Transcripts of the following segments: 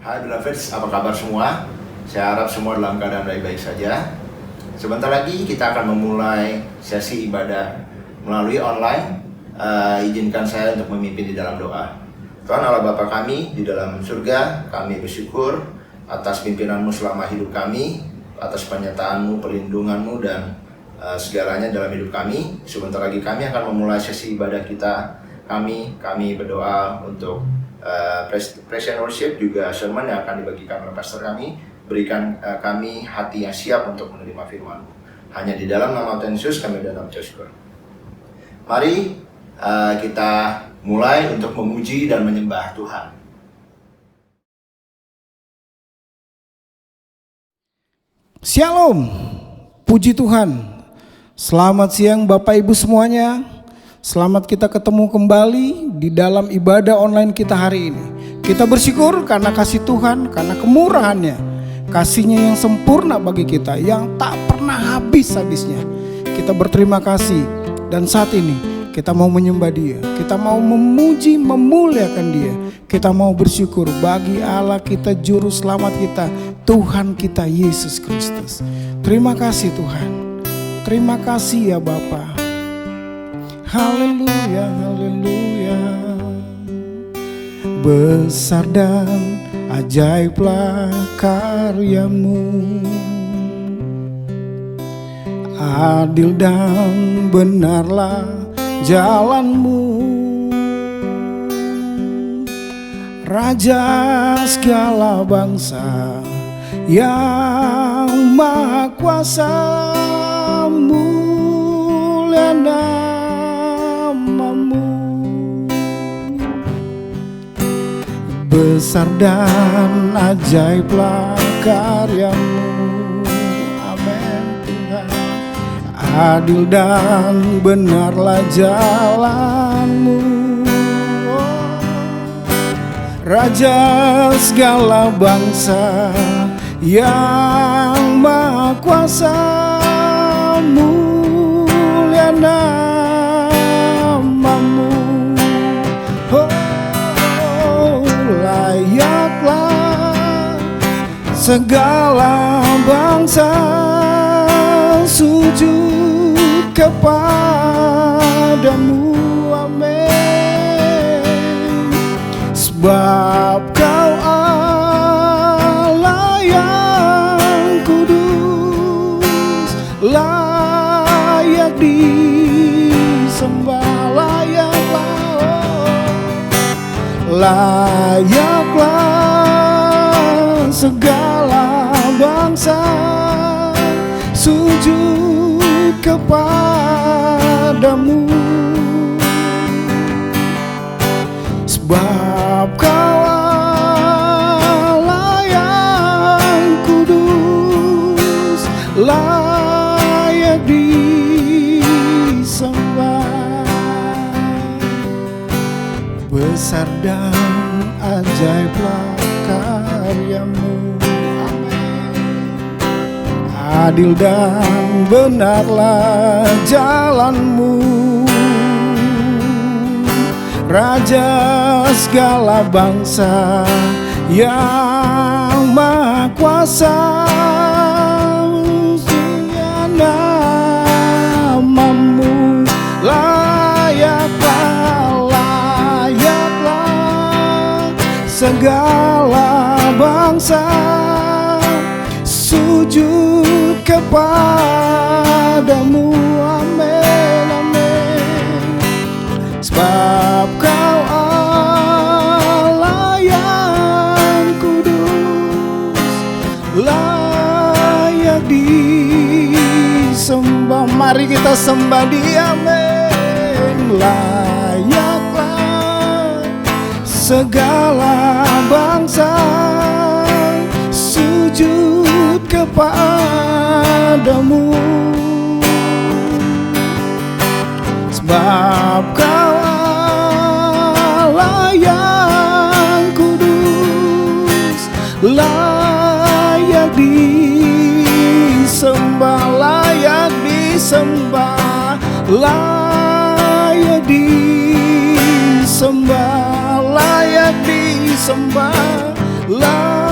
Hai beloveds, apa kabar semua? Saya harap semua dalam keadaan baik-baik saja. Sebentar lagi kita akan memulai sesi ibadah melalui online. Izinkan saya untuk memimpin di dalam doa. Tuhan Allah Bapa kami di dalam surga, kami bersyukur atas pimpinanmu selama hidup kami, atas penyertaan-Mu, perlindungan-Mu, dan segalanya dalam hidup kami. Sebentar lagi kami akan memulai sesi ibadah kita. Kami berdoa untuk present worship, juga sermon yang akan dibagikan oleh pastor kami. Berikan kami hati yang siap untuk menerima firman-Mu. Hanya di dalam nama Tuhan Yesus kami berdoa syukur. Mari kita mulai untuk memuji dan menyembah Tuhan. Shalom, puji Tuhan. Selamat siang Bapak Ibu semuanya. Selamat kita ketemu kembali di dalam ibadah online kita hari ini. Kita bersyukur karena kasih Tuhan, karena kemurahannya, kasihnya yang sempurna bagi kita, yang tak pernah habis-habisnya. Kita berterima kasih, dan saat ini kita mau menyembah Dia, kita mau memuji, memuliakan Dia. Kita mau bersyukur bagi Allah kita, Juru Selamat kita, Tuhan kita Yesus Kristus. Terima kasih Tuhan, terima kasih ya Bapa. Haleluya, haleluya. Besar dan ajaiblah karya-Mu, adil dan benarlah jalan-Mu. Raja segala bangsa yang maha kuasa, mulia nama-Mu. Besar dan ajaiblah karya-Mu. Amin Tuhan. Adil dan benarlah jalan-Mu. Raja segala bangsa yang maha kuasa, mulia nama-Mu. Oh, layaklah segala bangsa sujud kepadamu. Amin. Sebab Kau Allah yang kudus, layak disembah, layaklah segala bangsa sujud kepadamu. Sebab Kau Allah yang kudus, layak disembah. Besar dan ajaiblah karya-Mu. Amin. Adil dan benarlah jalan-Mu. Raja segala bangsa yang maha kuasa, mulia nama-Mu. Layaklah segala bangsa sujud kepadamu. Amin, amin. Sebab Kau Allah yang kudus, layak disembah. Mari kita sembah Dia. Amin. Layaklah segala bangsa sujud kepadamu. Sebab Kau Allah yang kudus, layak disembah, layak disembah, layak disembah, layak disembah, layak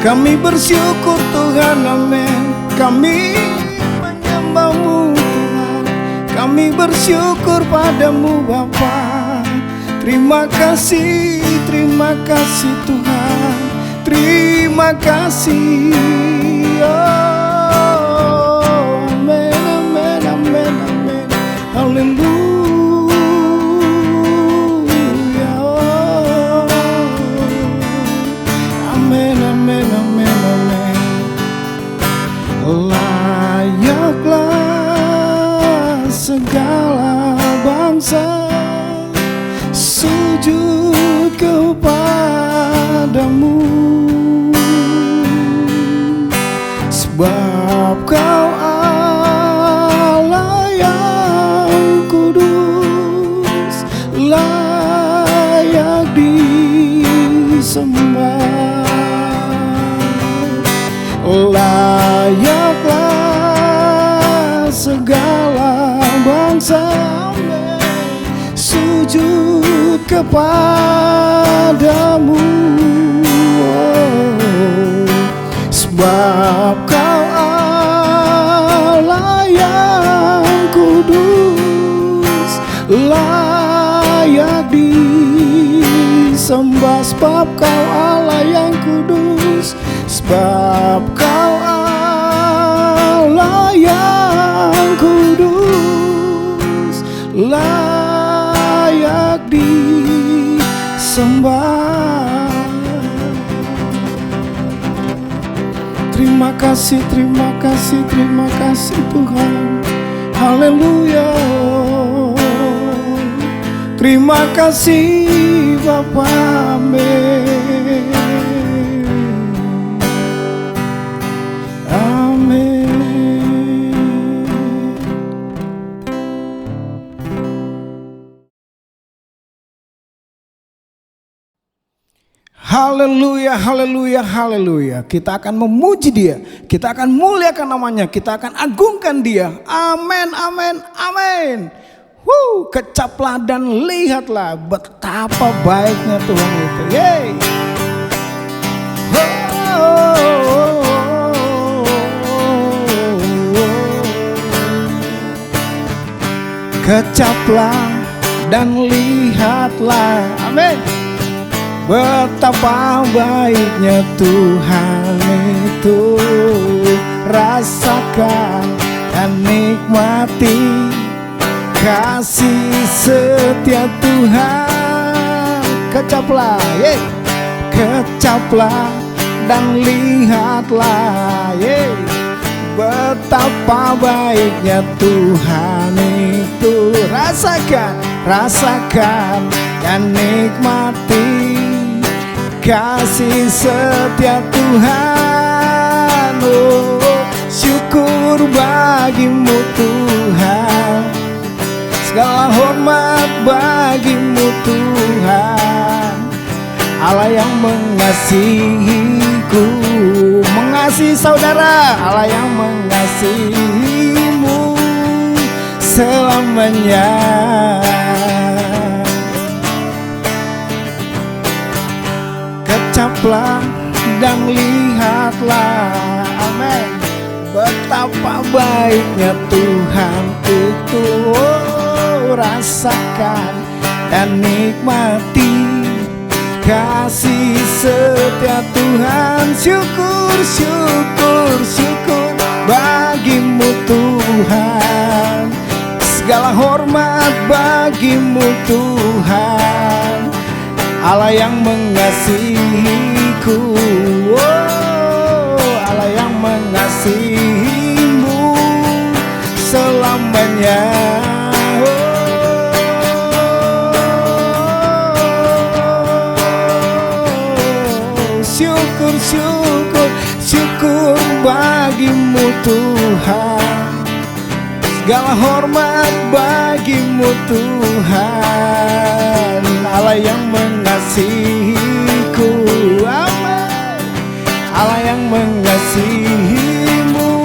Kami bersyukur Tuhan, amin. Kami menyembah-Mu Tuhan. Kami bersyukur padamu Bapa. Terima kasih Tuhan. Terima kasih. Oh, amin, amin, amin, amin. Haleluya. Oh, amin, amin, amin, amin. Layaklah segala bangsa sujud kepadamu, sebab Kau Allah yang kudus, layak disembah. Layaklah segala bangsa sujud kepadamu, sebab Kau Allah yang kudus, layak disembah. Sebab Kau Allah yang kudus, sebab Kau Allah yang kudus, layak disembah. Terima kasih Tuhan. Haleluya. Terima kasih Bapa, amin. Amin. Haleluya, haleluya, haleluya. Kita akan memuji Dia, kita akan muliakan namanya, kita akan agungkan Dia. Amin, amin, amin. Kecaplah dan lihatlah betapa baiknya Tuhan itu. Yeay. Kecaplah dan lihatlah, amin, betapa baiknya Tuhan itu. Rasakan dan nikmati kasih setia Tuhan. Kecaplah, kecaplah dan lihatlah, betapa baiknya Tuhan itu. Rasakan, rasakan dan nikmati kasih setia Tuhan. Oh, syukur bagimu Tuhan, segala hormat bagimu Tuhan. Allah yang mengasihiku, mengasihi saudara. Allah yang mengasihimu selamanya. Kecaplah dan lihatlah, amin, betapa baiknya Tuhan itu. Oh, rasakan dan nikmati kasih setia Tuhan. Syukur, syukur, syukur bagimu Tuhan, segala hormat bagimu Tuhan. Allah yang mengasihiku, oh, Allah yang mengasihimu selamanya. Syukur, syukur, syukur bagimu Tuhan, segala hormat bagimu Tuhan. Allah yang mengasihiku, amin, Allah yang mengasihimu.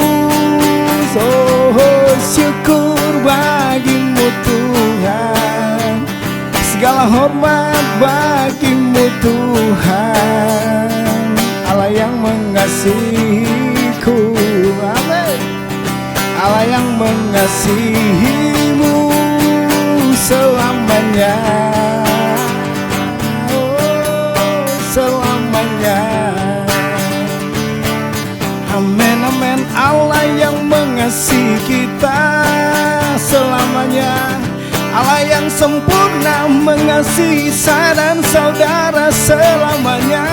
Oh, syukur bagimu Tuhan, segala hormat bagimu Tuhan. Allah yang mengasihimu. mengasihimu selamanya, oh, selamanya. Amin, amin. Allah yang mengasihi kita selamanya, Allah yang sempurna mengasihi saya dan saudara selamanya.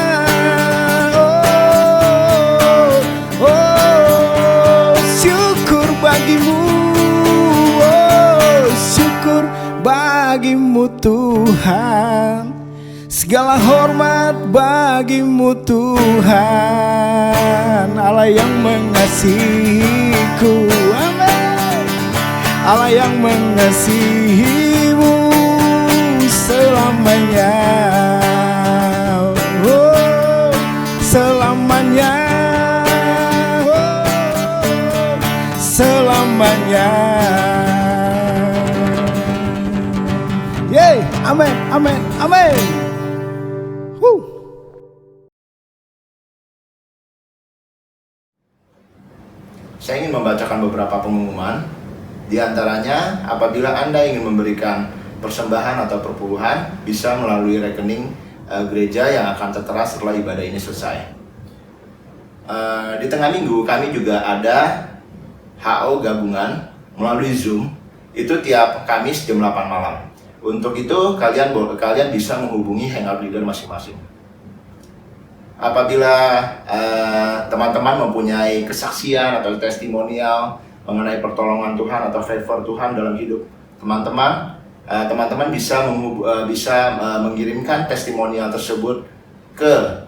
Oh, oh, syukur bagimu, oh, syukur bagimu Tuhan. Segala hormat bagimu Tuhan, Allah yang mengasihiku. Amin. Allah yang mengasihimu selamanya, oh, selamanya, oh, selamanya. Yeay, amin, amin, amin. Saya ingin membacakan beberapa pengumuman. Di antaranya, apabila Anda ingin memberikan persembahan atau perpuluhan, bisa melalui rekening gereja yang akan tertera setelah ibadah ini selesai. Di tengah minggu kami juga ada HO gabungan melalui Zoom, itu tiap Kamis jam 8 malam. Untuk itu kalian bisa menghubungi hangout leader masing-masing. Apabila teman-teman mempunyai kesaksian atau testimonial mengenai pertolongan Tuhan atau favor Tuhan dalam hidup teman-teman, teman-teman bisa mengirimkan testimonial tersebut ke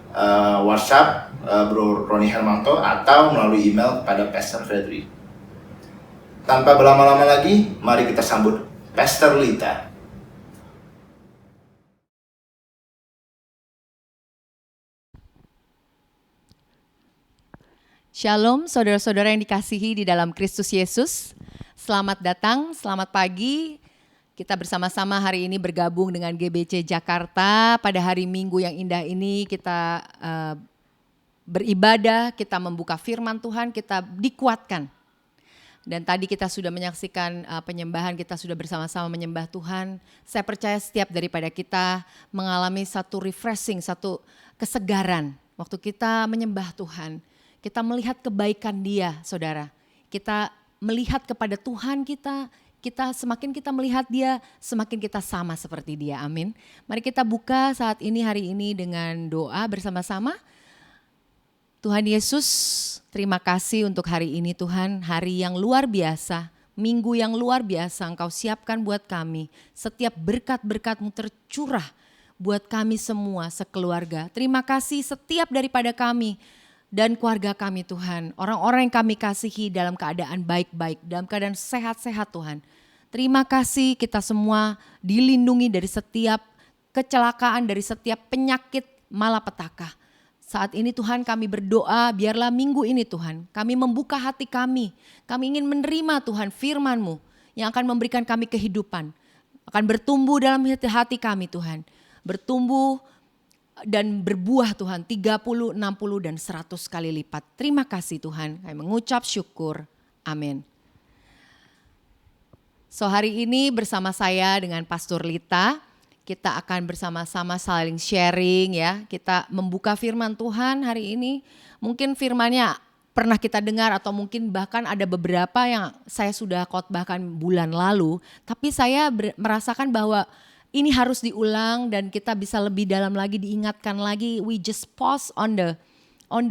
WhatsApp Bro Roni Hermanto atau melalui email kepada Pastor Fredri. Tanpa berlama-lama lagi, mari kita sambut Pastor Lita. Shalom saudara-saudara yang dikasihi di dalam Kristus Yesus. Selamat datang, selamat pagi. Kita bersama-sama hari ini bergabung dengan GBC Jakarta. Pada hari Minggu yang indah ini kita beribadah, kita membuka firman Tuhan, kita dikuatkan. Dan tadi kita sudah menyaksikan penyembahan, kita sudah bersama-sama menyembah Tuhan. Saya percaya setiap daripada kita mengalami satu refreshing, satu kesegaran. Waktu kita menyembah Tuhan, kita melihat kebaikan Dia, saudara. Kita melihat kepada Tuhan kita semakin kita melihat Dia, semakin kita sama seperti Dia. Amin. Mari kita buka saat ini, hari ini dengan doa bersama-sama. Tuhan Yesus, terima kasih untuk hari ini Tuhan, hari yang luar biasa, minggu yang luar biasa Engkau siapkan buat kami. Setiap berkat-berkat-Mu tercurah buat kami semua sekeluarga. Terima kasih setiap daripada kami dan keluarga kami Tuhan, orang-orang yang kami kasihi dalam keadaan baik-baik, dalam keadaan sehat-sehat Tuhan. Terima kasih kita semua dilindungi dari setiap kecelakaan, dari setiap penyakit malapetaka. Saat ini Tuhan kami berdoa, biarlah minggu ini Tuhan kami membuka hati kami ingin menerima Tuhan firman-Mu yang akan memberikan kami kehidupan, akan bertumbuh dalam hati kami Tuhan, bertumbuh dan berbuah Tuhan 30, 60 dan 100 kali lipat. Terima kasih Tuhan, kami mengucap syukur. Amin. So hari ini bersama saya dengan Pastor Lita, kita akan bersama-sama saling sharing ya. Kita membuka firman Tuhan hari ini. Mungkin firmannya pernah kita dengar atau mungkin bahkan ada beberapa yang saya sudah khotbahkan bulan lalu. Tapi saya merasakan bahwa ini harus diulang dan kita bisa lebih dalam lagi, diingatkan lagi. We just pause on the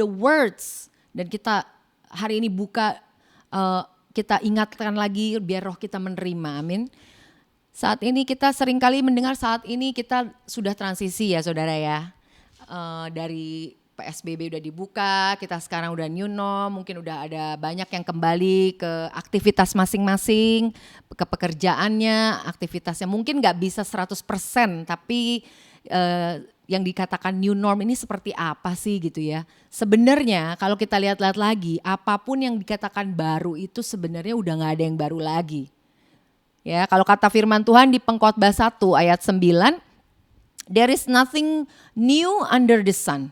words dan kita hari ini buka, kita ingatkan lagi biar roh kita menerima. Amin. Saat ini kita seringkali mendengar saat ini kita sudah transisi ya saudara ya. Dari PSBB udah dibuka, kita sekarang udah new norm, mungkin udah ada banyak yang kembali ke aktivitas masing-masing, ke pekerjaannya, aktivitasnya mungkin gak bisa 100%, tapi yang dikatakan new norm ini seperti apa sih gitu ya. Sebenarnya kalau kita lihat-lihat lagi, apapun yang dikatakan baru itu sebenarnya udah gak ada yang baru lagi. Ya, kalau kata firman Tuhan di Pengkhotbah 1 ayat 9, there is nothing new under the sun.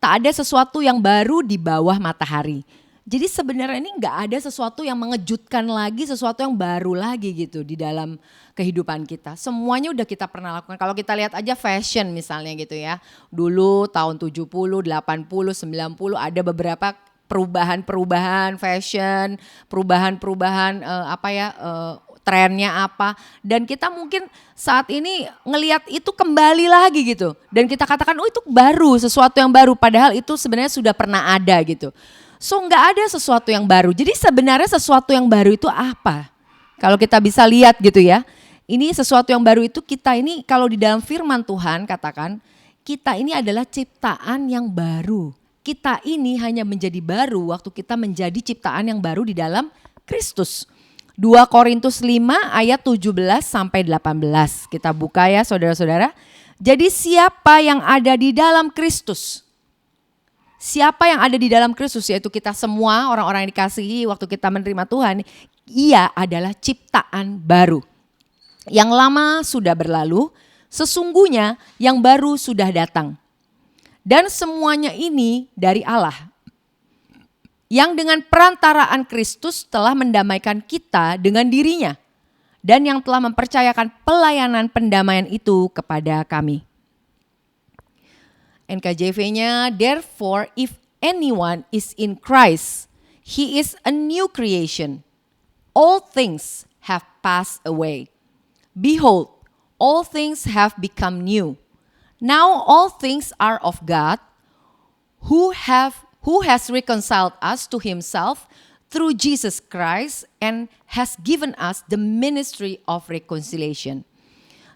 Tak ada sesuatu yang baru di bawah matahari. Jadi sebenarnya ini nggak ada sesuatu yang mengejutkan lagi, sesuatu yang baru lagi gitu di dalam kehidupan kita. Semuanya udah kita pernah lakukan. Kalau kita lihat aja fashion misalnya gitu ya. Dulu tahun 70, 80, 90 ada beberapa perubahan-perubahan fashion, perubahan-perubahan trennya apa. Dan kita mungkin saat ini ngelihat itu kembali lagi gitu. Dan kita katakan oh itu baru, sesuatu yang baru. Padahal itu sebenarnya sudah pernah ada gitu. So nggak ada sesuatu yang baru. Jadi sebenarnya sesuatu yang baru itu apa? Kalau kita bisa lihat gitu ya. Ini sesuatu yang baru itu kita ini kalau di dalam firman Tuhan katakan kita ini adalah ciptaan yang baru. Kita ini hanya menjadi baru waktu kita menjadi ciptaan yang baru di dalam Kristus. 2 Korintus 5 ayat 17 sampai 18. Kita buka ya saudara-saudara. Jadi siapa yang ada di dalam Kristus? Siapa yang ada di dalam Kristus, yaitu kita semua orang-orang yang dikasihi waktu kita menerima Tuhan, ia adalah ciptaan baru. Yang lama sudah berlalu, sesungguhnya yang baru sudah datang. Dan semuanya ini dari Allah, yang dengan perantaraan Kristus telah mendamaikan kita dengan dirinya, dan yang telah mempercayakan pelayanan pendamaian itu kepada kami. NKJV-nya, therefore if anyone is in Christ, he is a new creation. All things have passed away. Behold, all things have become new. Now all things are of God, who has reconciled us to himself through Jesus Christ and has given us the ministry of reconciliation.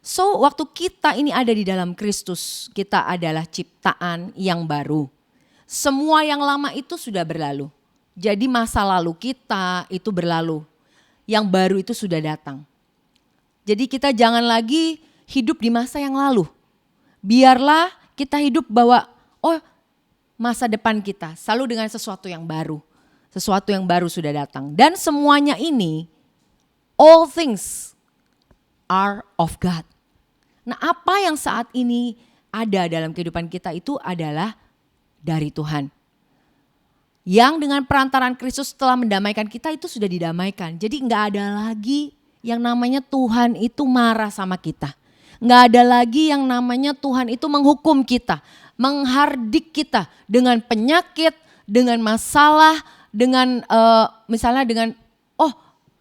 So waktu kita ini ada di dalam Kristus, kita adalah ciptaan yang baru. Semua yang lama itu sudah berlalu. Jadi masa lalu kita itu berlalu. Yang baru itu sudah datang. Jadi kita jangan lagi hidup di masa yang lalu. Biarlah kita hidup bahwa masa depan kita selalu dengan sesuatu yang baru. Sesuatu yang baru sudah datang. Dan semuanya ini, all things are of God. Nah, apa yang saat ini ada dalam kehidupan kita itu adalah dari Tuhan. Yang dengan perantaraan Kristus telah mendamaikan kita itu sudah didamaikan. Jadi nggak ada lagi yang namanya Tuhan itu marah sama kita. Nggak ada lagi yang namanya Tuhan itu menghukum kita, menghardik kita dengan penyakit, dengan masalah, dengan misalnya dengan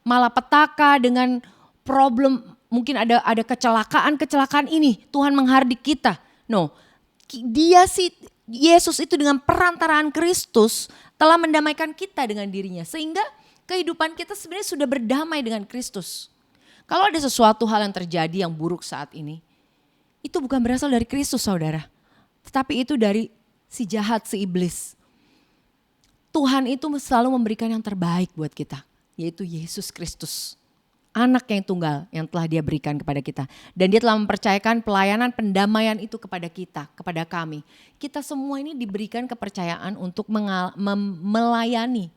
malapetaka, dengan problem. Mungkin ada kecelakaan ini Tuhan menghardik kita. No, Yesus itu dengan perantaraan Kristus telah mendamaikan kita dengan dirinya. Sehingga kehidupan kita sebenarnya sudah berdamai dengan Kristus. Kalau ada sesuatu hal yang terjadi yang buruk saat ini, itu bukan berasal dari Kristus saudara. Tetapi itu dari si jahat, si iblis. Tuhan itu selalu memberikan yang terbaik buat kita, yaitu Yesus Kristus. Anak yang tunggal yang telah dia berikan kepada kita. Dan dia telah mempercayakan pelayanan pendamaian itu kepada kita, kepada kami. Kita semua ini diberikan kepercayaan untuk melayani,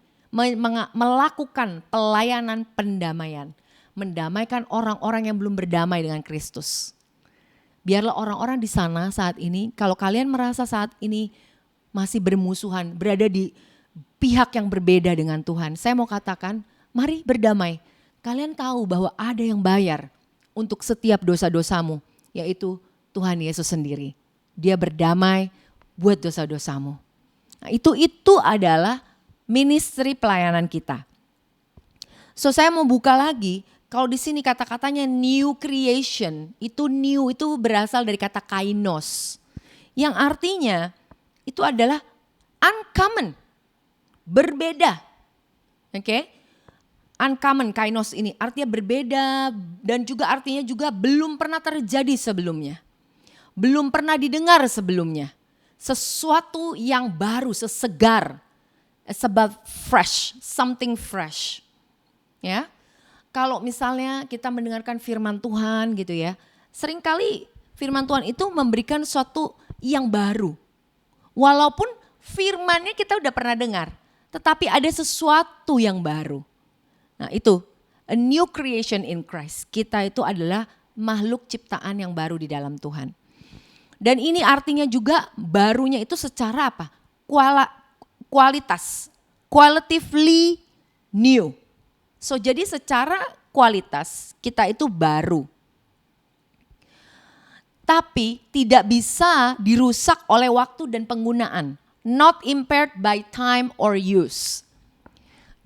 melakukan pelayanan pendamaian. Mendamaikan orang-orang yang belum berdamai dengan Kristus. Biarlah orang-orang di sana saat ini, kalau kalian merasa saat ini masih bermusuhan, berada di pihak yang berbeda dengan Tuhan. Saya mau katakan, mari berdamai. Kalian tahu bahwa ada yang bayar untuk setiap dosa-dosamu, yaitu Tuhan Yesus sendiri. Dia berdamai buat dosa-dosamu. Nah, itu adalah ministry pelayanan kita. So saya mau buka lagi, kalau di sini kata-katanya new creation, itu new itu berasal dari kata kainos. Yang artinya itu adalah uncommon, berbeda. Oke? Uncommon, kainos ini artinya berbeda dan juga artinya juga belum pernah terjadi sebelumnya. Belum pernah didengar sebelumnya. Sesuatu yang baru, sesegar. It's about fresh, something fresh. Ya. Kalau misalnya kita mendengarkan firman Tuhan gitu ya. Seringkali firman Tuhan itu memberikan sesuatu yang baru. Walaupun firmannya kita udah pernah dengar. Tetapi ada sesuatu yang baru. Nah itu, a new creation in Christ. Kita itu adalah makhluk ciptaan yang baru di dalam Tuhan. Dan ini artinya juga barunya itu secara apa? Kualitas. qualitatively new. So jadi secara kualitas kita itu baru. Tapi tidak bisa dirusak oleh waktu dan penggunaan. Not impaired by time or use.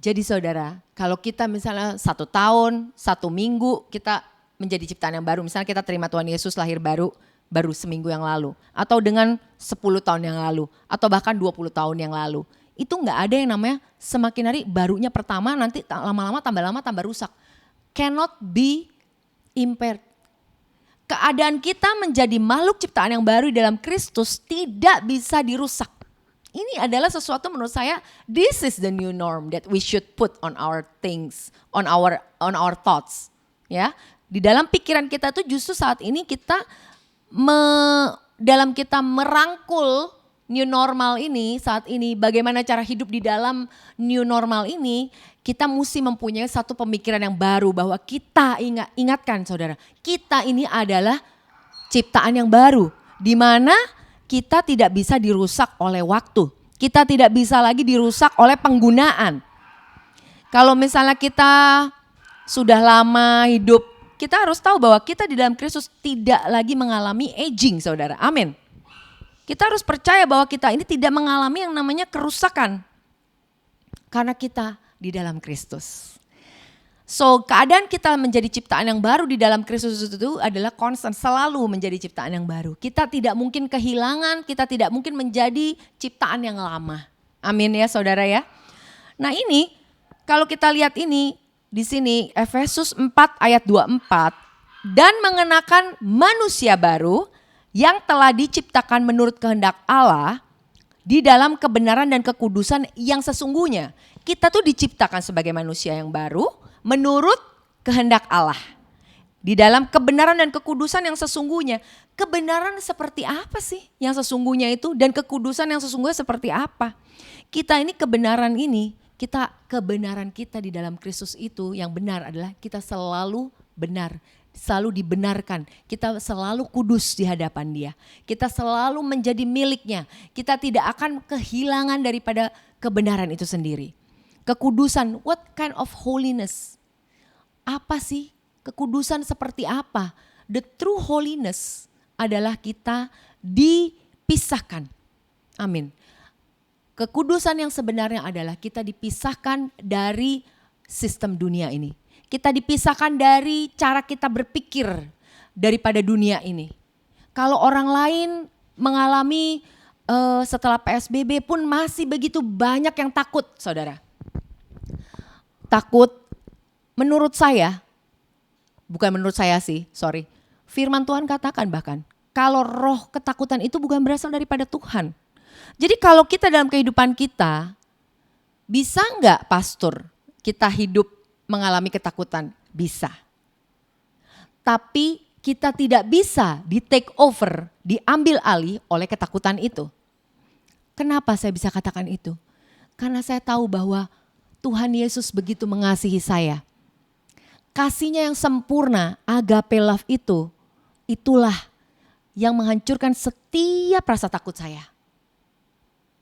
Jadi saudara, kalau kita misalnya 1 tahun, 1 minggu kita menjadi ciptaan yang baru. Misalnya kita terima Tuhan Yesus lahir baru seminggu yang lalu. Atau dengan 10 tahun yang lalu. Atau bahkan 20 tahun yang lalu. Itu nggak ada yang namanya semakin hari barunya pertama nanti lama-lama tambah rusak. Cannot be impaired. Keadaan kita menjadi makhluk ciptaan yang baru di dalam Kristus tidak bisa dirusak. Ini adalah sesuatu menurut saya, this is the new norm that we should put on our things, on our thoughts. Ya, di dalam pikiran kita tuh justru saat ini kita dalam kita merangkul new normal ini saat ini, bagaimana cara hidup di dalam new normal ini, kita mesti mempunyai satu pemikiran yang baru bahwa kita ingatkan saudara, kita ini adalah ciptaan yang baru, di mana kita tidak bisa dirusak oleh waktu, kita tidak bisa lagi dirusak oleh penggunaan. Kalau misalnya kita sudah lama hidup, kita harus tahu bahwa kita di dalam Kristus tidak lagi mengalami aging saudara, amin. Kita harus percaya bahwa kita ini tidak mengalami yang namanya kerusakan. Karena kita di dalam Kristus. So keadaan kita menjadi ciptaan yang baru di dalam Kristus itu adalah konstan, selalu menjadi ciptaan yang baru. Kita tidak mungkin kehilangan, kita tidak mungkin menjadi ciptaan yang lama. Amin ya saudara ya. Nah ini kalau kita lihat ini di sini Efesus 4 ayat 24. Dan mengenakan manusia baru yang telah diciptakan menurut kehendak Allah di dalam kebenaran dan kekudusan yang sesungguhnya. Kita tuh diciptakan sebagai manusia yang baru menurut kehendak Allah. Di dalam kebenaran dan kekudusan yang sesungguhnya. Kebenaran seperti apa sih yang sesungguhnya itu dan kekudusan yang sesungguhnya seperti apa? Kita ini kebenaran ini, kebenaran kita di dalam Kristus itu yang benar adalah kita selalu benar. Selalu dibenarkan, kita selalu kudus di hadapan Dia. Kita selalu menjadi miliknya. Kita tidak akan kehilangan daripada kebenaran itu sendiri. Kekudusan, what kind of holiness? Apa sih kekudusan seperti apa? The true holiness adalah kita dipisahkan. Amin. Kekudusan yang sebenarnya adalah kita dipisahkan dari sistem dunia ini. Kita dipisahkan dari cara kita berpikir daripada dunia ini. Kalau orang lain mengalami setelah PSBB pun masih begitu banyak yang takut saudara. Takut menurut saya, bukan menurut saya sih, sorry. Firman Tuhan katakan bahkan, kalau roh ketakutan itu bukan berasal daripada Tuhan. Jadi kalau kita dalam kehidupan kita, bisa enggak pastor kita hidup mengalami ketakutan? Bisa. Tapi kita tidak bisa di take over, diambil alih oleh ketakutan itu. Kenapa saya bisa katakan itu? Karena saya tahu bahwa Tuhan Yesus begitu mengasihi saya. Kasihnya yang sempurna, agape love itu, itulah yang menghancurkan setiap rasa takut saya.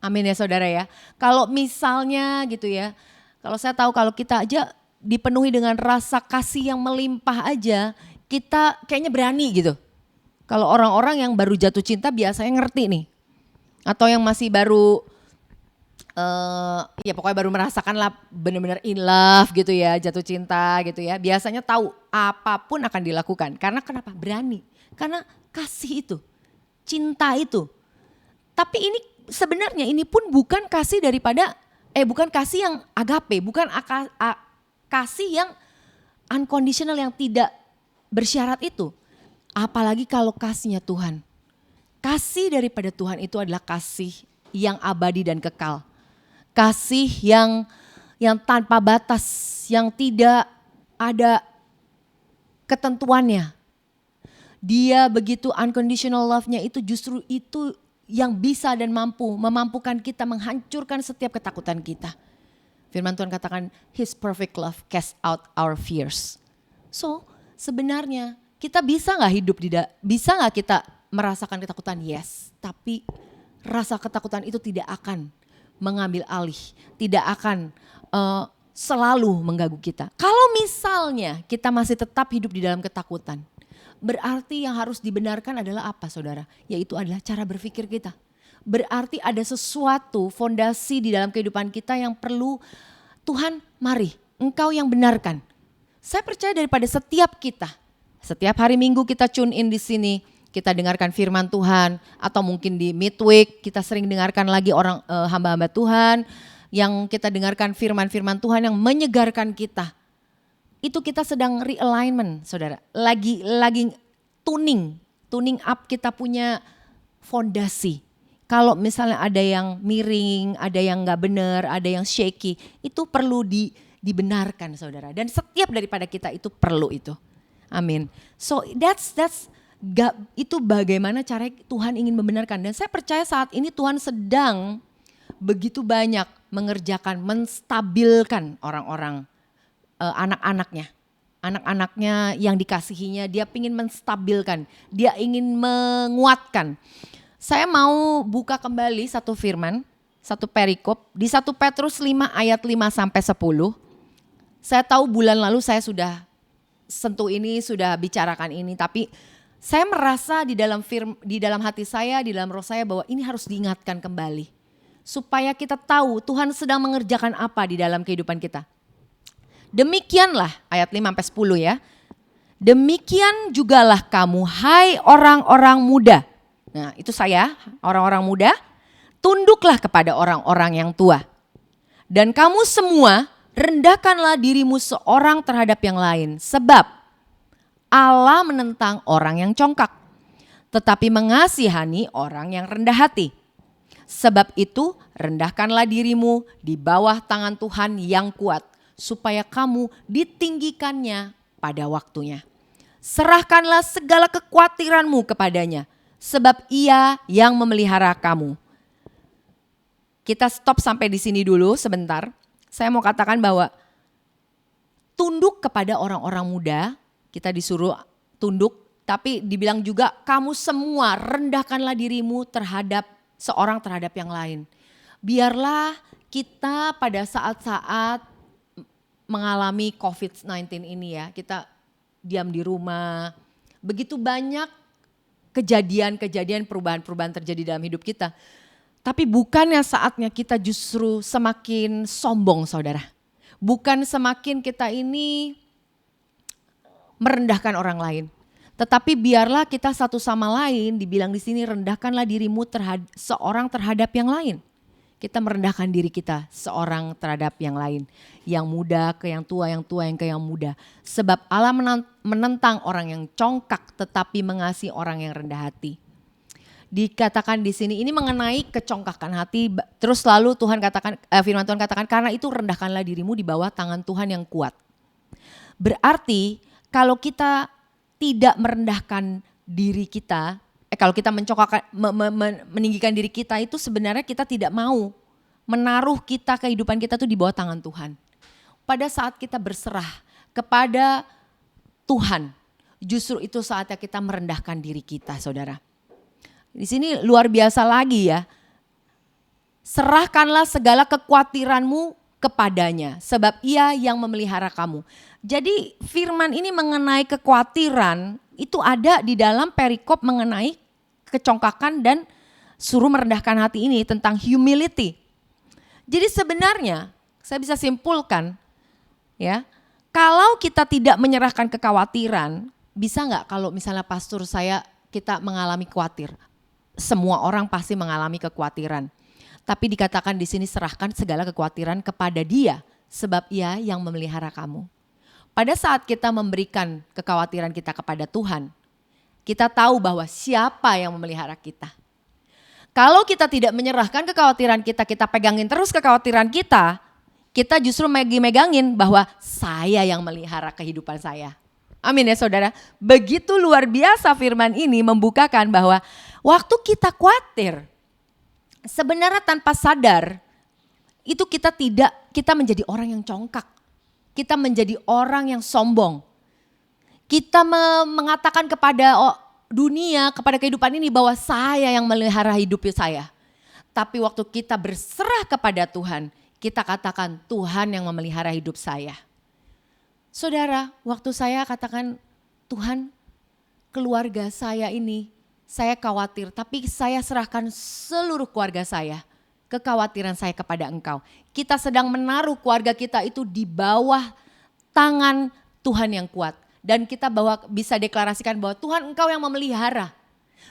Amin ya saudara ya. Kalau misalnya gitu ya, kalau saya tahu kalau kita aja dipenuhi dengan rasa kasih yang melimpah aja, kita kayaknya berani gitu. Kalau orang-orang yang baru jatuh cinta biasanya ngerti nih. Atau yang masih baru, ya pokoknya baru merasakan lah benar-benar in love gitu ya, jatuh cinta gitu ya. Biasanya tahu apapun akan dilakukan. Karena kenapa? Berani. Karena kasih itu, cinta itu. Tapi ini sebenarnya ini pun bukan kasih daripada, bukan kasih yang agape, bukan kasih yang unconditional yang tidak bersyarat itu. Apalagi kalau kasihnya Tuhan. Kasih daripada Tuhan itu adalah kasih yang abadi dan kekal. Kasih yang tanpa batas, yang tidak ada ketentuannya. Dia begitu unconditional love-nya itu justru itu yang bisa dan memampukan kita menghancurkan setiap ketakutan kita. Firman Tuhan katakan, His perfect love cast out our fears. So sebenarnya kita bisa gak bisa gak kita merasakan ketakutan? Yes, tapi rasa ketakutan itu tidak akan mengambil alih, tidak akan selalu mengganggu kita. Kalau misalnya kita masih tetap hidup di dalam ketakutan, berarti yang harus dibenarkan adalah apa, saudara? Yaitu adalah cara berpikir kita. Berarti ada sesuatu fondasi di dalam kehidupan kita yang perlu Tuhan, mari Engkau yang benarkan. Saya percaya daripada setiap kita, setiap hari Minggu kita tune in di sini, kita dengarkan firman Tuhan, atau mungkin di midweek kita sering dengarkan lagi orang hamba-hamba Tuhan yang kita dengarkan firman-firman Tuhan yang menyegarkan kita. Itu kita sedang realignment, saudara. Lagi tuning up kita punya fondasi. Kalau misalnya ada yang miring, ada yang nggak benar, ada yang shaky, itu perlu dibenarkan, saudara. Dan setiap daripada kita itu perlu itu. Amin. So itu bagaimana cara Tuhan ingin membenarkan. Dan saya percaya saat ini Tuhan sedang begitu banyak mengerjakan, menstabilkan orang-orang, anak-anaknya. Anak-anaknya yang dikasihinya, dia ingin menstabilkan, dia ingin menguatkan. Saya mau buka kembali satu firman, satu perikop di 1 Petrus 5 ayat 5 sampai 10. Saya tahu bulan lalu saya sudah sentuh ini, sudah bicarakan ini, tapi saya merasa di dalam hati saya, di dalam roh saya bahwa ini harus diingatkan kembali. Supaya kita tahu Tuhan sedang mengerjakan apa di dalam kehidupan kita. Demikianlah ayat 5 sampai 10 ya. Demikian jugalah kamu, hai orang-orang muda. Nah, itu saya, orang-orang muda, tunduklah kepada orang-orang yang tua. Dan kamu semua rendahkanlah dirimu seorang terhadap yang lain, sebab Allah menentang orang yang congkak, tetapi mengasihani orang yang rendah hati. Sebab itu rendahkanlah dirimu di bawah tangan Tuhan yang kuat, supaya kamu ditinggikannya pada waktunya. Serahkanlah segala kekhawatiranmu kepadanya, sebab Ia yang memelihara kamu. Kita stop sampai di sini dulu sebentar. Saya mau katakan bahwa tunduk kepada orang-orang muda, kita disuruh tunduk, tapi dibilang juga kamu semua rendahkanlah dirimu terhadap seorang terhadap yang lain. Biarlah kita pada saat-saat mengalami COVID-19 ini ya, kita diam di rumah, begitu banyak kejadian-kejadian perubahan-perubahan terjadi dalam hidup kita. Tapi bukannya saatnya kita justru semakin sombong, saudara. Bukan semakin kita ini merendahkan orang lain. Tetapi biarlah kita satu sama lain, dibilang di sini rendahkanlah dirimu seorang terhadap yang lain. Kita merendahkan diri kita seorang terhadap yang lain. Yang muda ke yang tua yang ke yang muda. Sebab Allah menentang orang yang congkak tetapi mengasihi orang yang rendah hati. Dikatakan di sini ini mengenai kecongkakan hati. Terus lalu Tuhan katakan, firman Tuhan katakan, karena itu rendahkanlah dirimu di bawah tangan Tuhan yang kuat. Berarti kalau kita tidak merendahkan diri kita, kalau kita meninggikan diri kita itu sebenarnya kita tidak mau menaruh kehidupan kita tuh di bawah tangan Tuhan. Pada saat kita berserah kepada Tuhan, justru itu saatnya kita merendahkan diri kita, saudara. Di sini luar biasa lagi ya. Serahkanlah segala kekhawatiranmu kepadanya, sebab Ia yang memelihara kamu. Jadi firman ini mengenai kekhawatiran itu ada di dalam perikop mengenai kecongkakan dan suruh merendahkan hati ini tentang humility. Jadi sebenarnya saya bisa simpulkan ya, kalau kita tidak menyerahkan kekhawatiran, bisa nggak kalau misalnya pastor kita mengalami khawatir? Semua orang pasti mengalami kekhawatiran. Tapi dikatakan di sini serahkan segala kekhawatiran kepada Dia, sebab Ia yang memelihara kamu. Pada saat kita memberikan kekhawatiran kita kepada Tuhan, kita tahu bahwa siapa yang memelihara kita. Kalau kita tidak menyerahkan kekhawatiran kita pegangin terus kekhawatiran kita justru megangin bahwa saya yang melihara kehidupan saya. Amin ya saudara. Begitu luar biasa firman ini membukakan bahwa waktu kita khawatir, sebenarnya tanpa sadar itu kita menjadi orang yang congkak. Kita menjadi orang yang sombong. Kita mengatakan kepada dunia, kepada kehidupan ini bahwa saya yang melihara hidup saya. Tapi waktu kita berserah kepada Tuhan, kita katakan Tuhan yang memelihara hidup saya. Saudara, waktu saya katakan Tuhan, keluarga saya ini saya khawatir, tapi saya serahkan seluruh keluarga saya, kekhawatiran saya kepada Engkau. Kita sedang menaruh keluarga kita itu di bawah tangan Tuhan yang kuat. Dan kita bisa deklarasikan bahwa Tuhan, Engkau yang memelihara.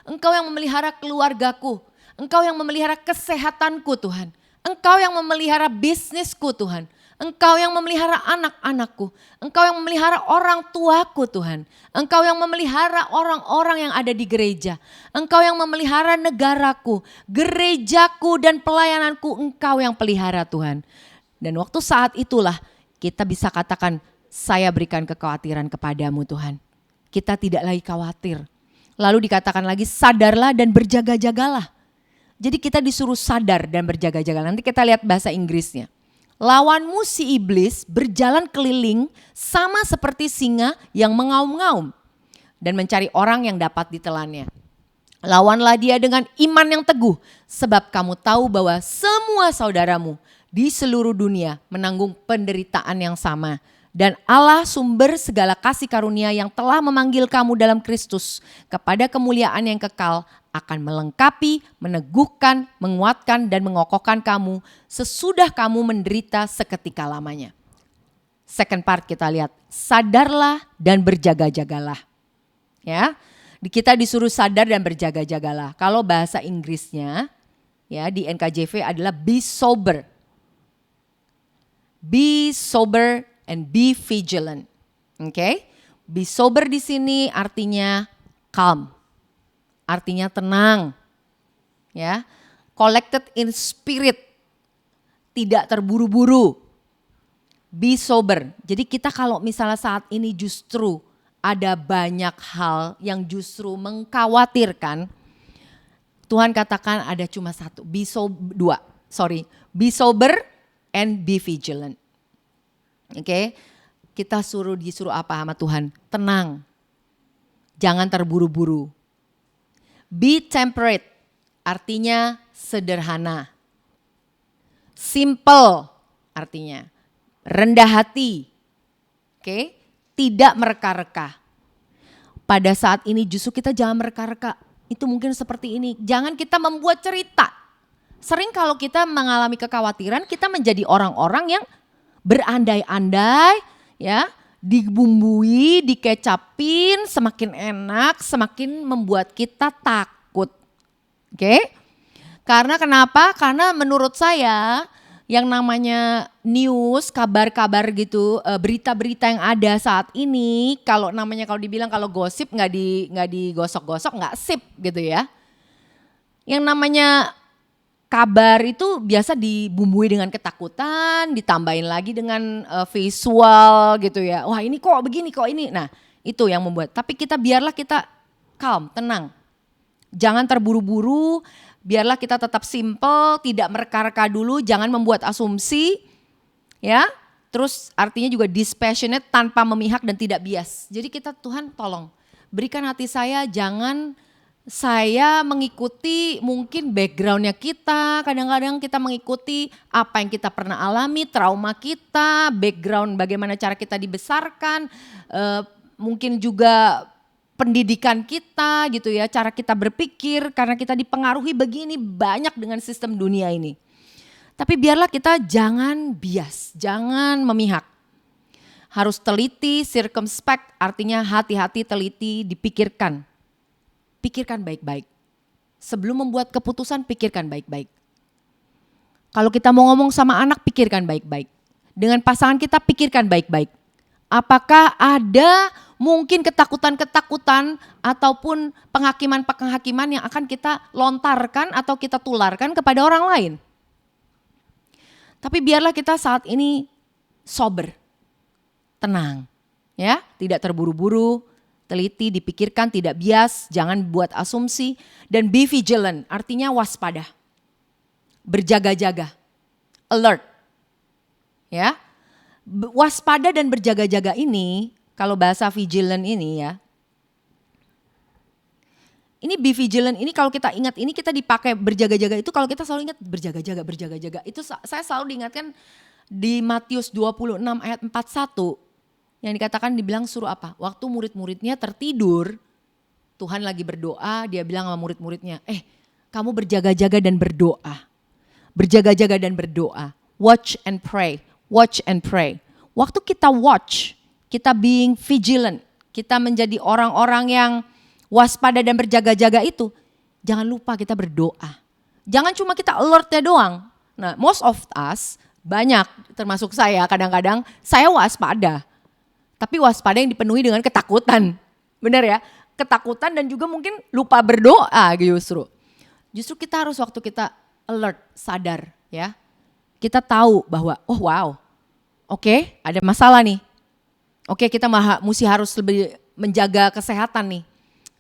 Engkau yang memelihara keluargaku. Engkau yang memelihara kesehatanku Tuhan. Engkau yang memelihara bisnisku Tuhan. Engkau yang memelihara anak-anakku. Engkau yang memelihara orang tuaku Tuhan. Engkau yang memelihara orang-orang yang ada di gereja. Engkau yang memelihara negaraku, gerejaku dan pelayananku. Engkau yang pelihara Tuhan. Dan waktu saat itulah kita bisa katakan, saya berikan kekhawatiran kepadamu Tuhan. Kita tidak lagi khawatir. Lalu dikatakan lagi, sadarlah dan berjaga-jagalah. Jadi kita disuruh sadar dan berjaga-jaga. Nanti kita lihat bahasa Inggrisnya. Lawanmu si iblis berjalan keliling sama seperti singa yang mengaum-ngaum dan mencari orang yang dapat ditelannya. Lawanlah dia dengan iman yang teguh, sebab kamu tahu bahwa semua saudaramu di seluruh dunia menanggung penderitaan yang sama. Dan Allah sumber segala kasih karunia yang telah memanggil kamu dalam Kristus kepada kemuliaan yang kekal akan melengkapi, meneguhkan, menguatkan dan mengokohkan kamu sesudah kamu menderita seketika lamanya. Second part kita lihat, sadarlah dan berjaga-jagalah. Ya, kita disuruh sadar dan berjaga-jagalah. Kalau bahasa Inggrisnya ya di NKJV adalah be sober. Be sober and be vigilant. Oke? Be sober di sini artinya calm. Artinya tenang. Ya. Collected in spirit. Tidak terburu-buru. Be sober. Jadi kita kalau misalnya saat ini justru ada banyak hal yang justru mengkhawatirkan, Tuhan katakan ada cuma satu. Be Be sober and be vigilant. Oke, kita disuruh apa sama Tuhan? Tenang, jangan terburu-buru. Be temperate, artinya sederhana. Simple, artinya rendah hati. Oke, tidak mereka-reka. Pada saat ini justru kita jangan mereka-reka. Itu mungkin seperti ini. Jangan kita membuat cerita. Sering kalau kita mengalami kekhawatiran, kita menjadi orang-orang yang berandai-andai, ya, dibumbui, dikecapin, semakin enak, semakin membuat kita takut. Oke? Karena kenapa? Karena menurut saya yang namanya news, kabar-kabar gitu, berita-berita yang ada saat ini, kalau dibilang kalau gosip nggak digosok-gosok, nggak sip gitu ya. Yang namanya kabar itu biasa dibumbui dengan ketakutan, ditambahin lagi dengan visual gitu ya. Wah ini kok begini, kok ini. Nah itu yang membuat. Tapi biarlah kita calm, tenang. Jangan terburu-buru, biarlah kita tetap simple, tidak mereka-reka dulu, jangan membuat asumsi. Ya, terus artinya juga dispassionate, tanpa memihak dan tidak bias. Jadi kita, Tuhan tolong berikan hati saya, jangan saya mengikuti mungkin backgroundnya kita, kadang-kadang kita mengikuti apa yang kita pernah alami, trauma kita, background bagaimana cara kita dibesarkan, mungkin juga pendidikan kita gitu ya, cara kita berpikir karena kita dipengaruhi begini banyak dengan sistem dunia ini. Tapi biarlah kita jangan bias, jangan memihak. Harus teliti, circumspect, artinya hati-hati, teliti, dipikirkan. Pikirkan baik-baik. Sebelum membuat keputusan, pikirkan baik-baik. Kalau kita mau ngomong sama anak, pikirkan baik-baik. Dengan pasangan kita, pikirkan baik-baik. Apakah ada mungkin ketakutan-ketakutan ataupun penghakiman-penghakiman yang akan kita lontarkan atau kita tularkan kepada orang lain? Tapi biarlah kita saat ini sober, tenang, ya, tidak terburu-buru, teliti, dipikirkan, tidak bias, jangan buat asumsi, dan be vigilant, artinya waspada, berjaga-jaga, alert, ya. Waspada dan berjaga-jaga ini, kalau bahasa vigilant ini ya, Ini be vigilant, ini kalau kita ingat, ini kita dipakai berjaga-jaga itu, kalau kita selalu ingat berjaga-jaga. Itu saya selalu diingatkan di Matius 26 ayat 41 yang dikatakan dibilang suruh apa? Waktu murid-muridnya tertidur, Tuhan lagi berdoa, dia bilang sama murid-muridnya, kamu berjaga-jaga dan berdoa. Berjaga-jaga dan berdoa. Watch and pray, watch and pray. Waktu kita watch, kita being vigilant, kita menjadi orang-orang yang waspada dan berjaga-jaga itu, jangan lupa kita berdoa. Jangan cuma kita alertnya doang. Nah, most of us, banyak termasuk saya, kadang-kadang saya waspada. Tapi waspada yang dipenuhi dengan ketakutan. Benar ya? Ketakutan dan juga mungkin lupa berdoa justru. Justru kita harus waktu kita alert, sadar ya. Kita tahu bahwa oke, ada masalah nih. Oke, kita mesti harus lebih menjaga kesehatan nih.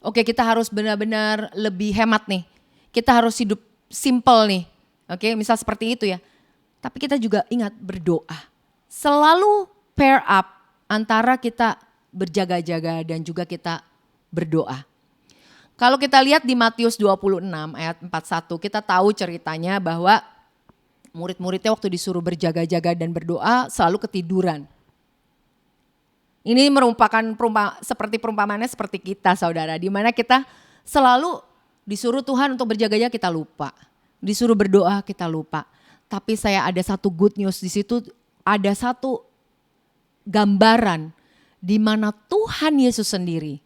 Oke, kita harus benar-benar lebih hemat nih. Kita harus hidup simple nih. Oke, misal seperti itu ya. Tapi kita juga ingat berdoa. Selalu pair up antara kita berjaga-jaga dan juga kita berdoa. Kalau kita lihat di Matius 26 ayat 41, kita tahu ceritanya bahwa murid-muridnya waktu disuruh berjaga-jaga dan berdoa selalu ketiduran. Ini merupakan perumpamannya seperti kita saudara, di mana kita selalu disuruh Tuhan untuk berjaga-jaga kita lupa. Disuruh berdoa kita lupa. Tapi saya ada satu good news di situ, ada satu gambaran di mana Tuhan Yesus sendiri,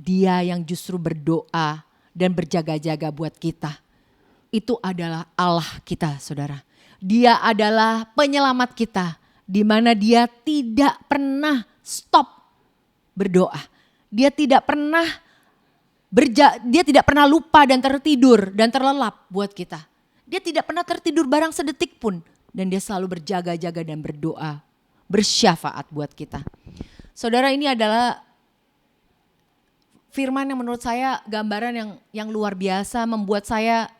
dia yang justru berdoa dan berjaga-jaga buat kita. Itu adalah Allah kita saudara. Dia adalah penyelamat kita, di mana dia tidak pernah stop berdoa. Dia tidak pernah lupa dan tertidur dan terlelap buat kita. Dia tidak pernah tertidur barang sedetik pun, dan dia selalu berjaga-jaga dan berdoa, bersyafaat buat kita. Saudara, ini adalah firman yang menurut saya gambaran yang luar biasa, membuat saya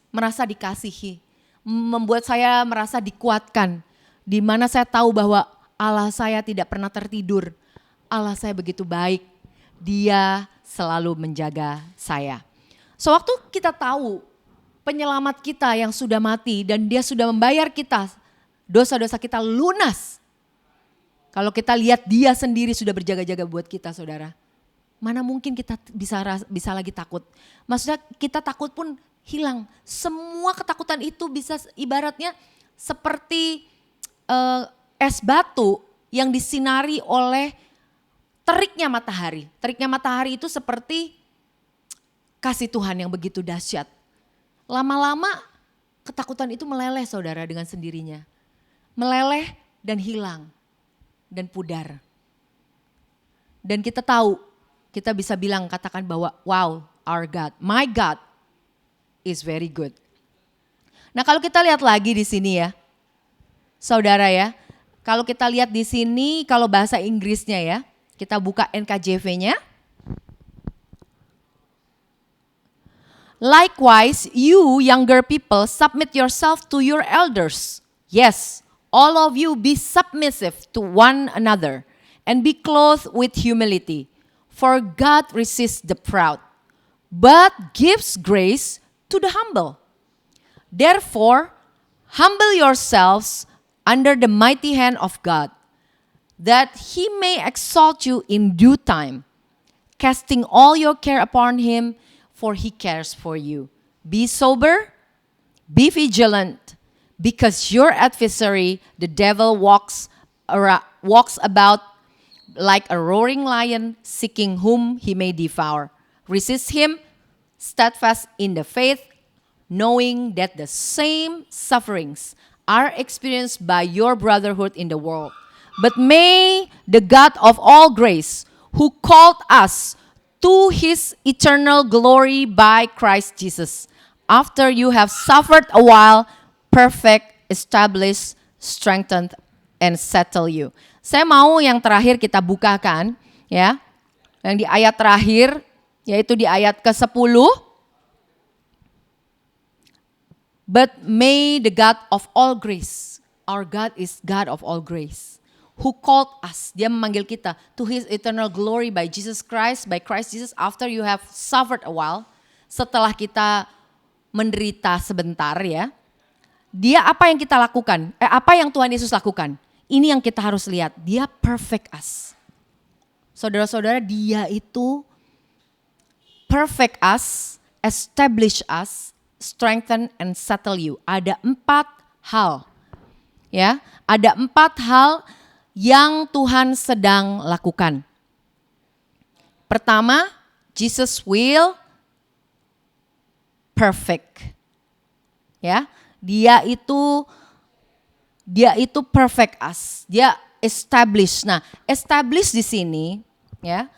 merasa dikasihi, membuat saya merasa dikuatkan, di mana saya tahu bahwa Allah saya tidak pernah tertidur. Allah saya begitu baik. Dia selalu menjaga saya. Sewaktu kita tahu penyelamat kita yang sudah mati dan dia sudah membayar kita, dosa-dosa kita lunas. Kalau kita lihat dia sendiri sudah berjaga-jaga buat kita saudara. Mana mungkin kita bisa lagi takut. Maksudnya kita takut pun hilang. Semua ketakutan itu bisa ibaratnya seperti es batu yang disinari oleh teriknya matahari. Teriknya matahari itu seperti kasih Tuhan yang begitu dahsyat. Lama-lama ketakutan itu meleleh saudara dengan sendirinya. Meleleh dan hilang dan pudar. Dan kita tahu, kita bisa bilang katakan bahwa wow, our God, my God is very good. Nah, kalau kita lihat lagi di sini ya, saudara ya, kalau kita lihat di sini, kalau bahasa Inggrisnya ya, kita buka NKJV-nya. Likewise, you younger people submit yourself to your elders. Yes, all of you be submissive to one another and be clothed with humility. For God resists the proud, but gives grace to the humble. Therefore, humble yourselves under the mighty hand of God, that he may exalt you in due time, casting all your care upon him, for he cares for you. Be sober, be vigilant, because your adversary, the devil, walks about like a roaring lion, seeking whom he may devour. Resist him, steadfast in the faith, knowing that the same sufferings are experienced by your brotherhood in the world. But may the God of all grace, who called us to his eternal glory by Christ Jesus, after you have suffered a while, perfect, establish, strengthen, and settle you. Saya mau yang terakhir kita bukakan ya, yang di ayat terakhir, yaitu di ayat ke-10. But may the God of all grace, our God is God of all grace, who called us. Dia memanggil kita to his eternal glory by Jesus Christ, by Christ Jesus after you have suffered a while. Setelah kita menderita sebentar ya. Dia apa yang kita lakukan? Apa yang Tuhan Yesus lakukan? Ini yang kita harus lihat. Dia perfect us. Saudara-saudara, dia itu perfect us, establish us, strengthen and settle you. Ada 4 hal. Ya, ada 4 hal yang Tuhan sedang lakukan. Pertama, Jesus will perfect. Ya, dia itu perfect us. Dia establish. Nah, establish di sini ya,